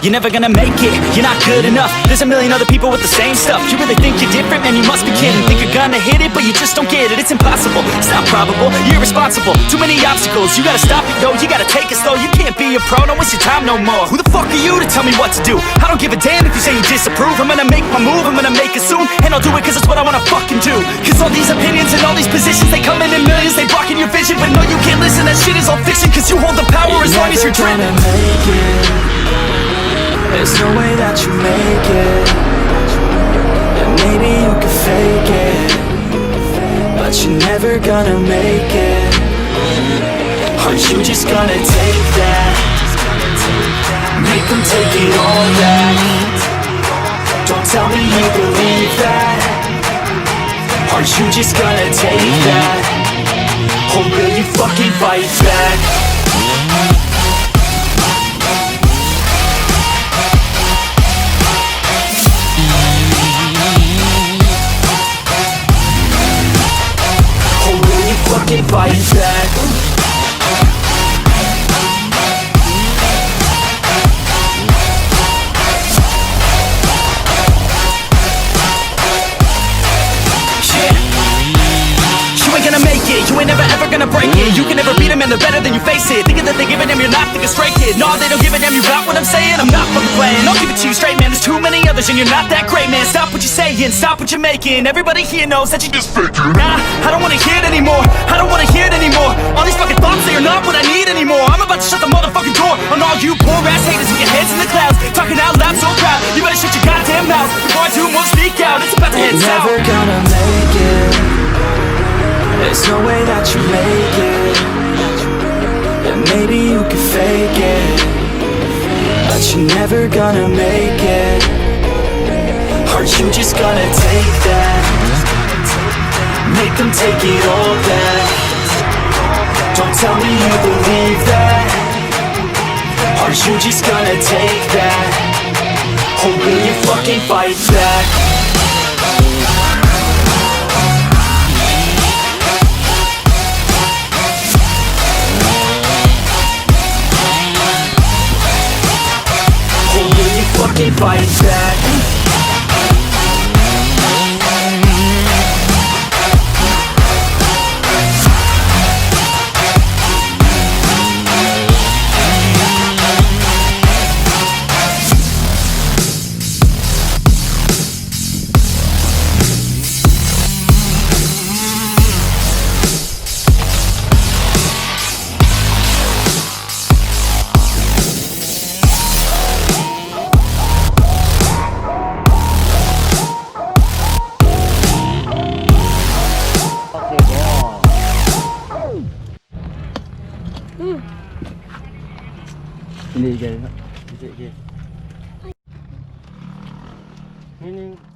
You're never gonna make it, you're not good enough. There's a million other people with the same stuff. You really think you're different? Man, you must be kidding. Think you're gonna hit it, but you just don't get it. It's impossible, it's not probable, you're irresponsible. Too many obstacles, you gotta stop it, yo. You gotta take it slow, you can't be a pro. Don't waste your time no more. Who the fuck are you to tell me what to do? I don't give a damn if you say you disapprove. I'm gonna make my move, I'm gonna make it soon. And I'll do it cause it's what I wanna fucking do. Cause all these opinions and all these positions, they come in millions, they blocking your vision. But no, you can't listen, that shit is all fiction. Cause you hold the power as long as you're dreaming. There's no way that you make it. And maybe you can fake it, but you're never gonna make it. Aren't you just gonna take that? Make them take it all back. Don't tell me you believe that. Aren't you just gonna take that? Or will you fucking fight back? Fucking fight back. You ain't gonna make it, you ain't never ever gonna break it. You can never beat them and they're better than you face it. Thinking that they give a damn, you're not thinking straight, kid. No, they don't give a damn, you got what I'm saying? I'm not fucking playing, I'll give it to you straight, man. There's too many others and you're not that great, man. Stop what you're saying, stop what you're making. Everybody here knows that you just faking. Nah, I don't wanna hear it anymore, I don't wanna hear it anymore. All these fucking thoughts, they are not what I need anymore. I'm about to shut the motherfucking door on all you poor ass haters with your heads in the clouds, talking out loud so proud. You better shut your goddamn mouth before I do more speak out. It's about to head south. You're never gonna make it. There's no way that you make it. And maybe you can fake it, but you're never gonna make it. Aren't you just gonna take that? Make them take it all back. Don't tell me you believe that. Aren't you just gonna take that? Or will you fucking fight back? Fucking fight back. Ini guys, ini.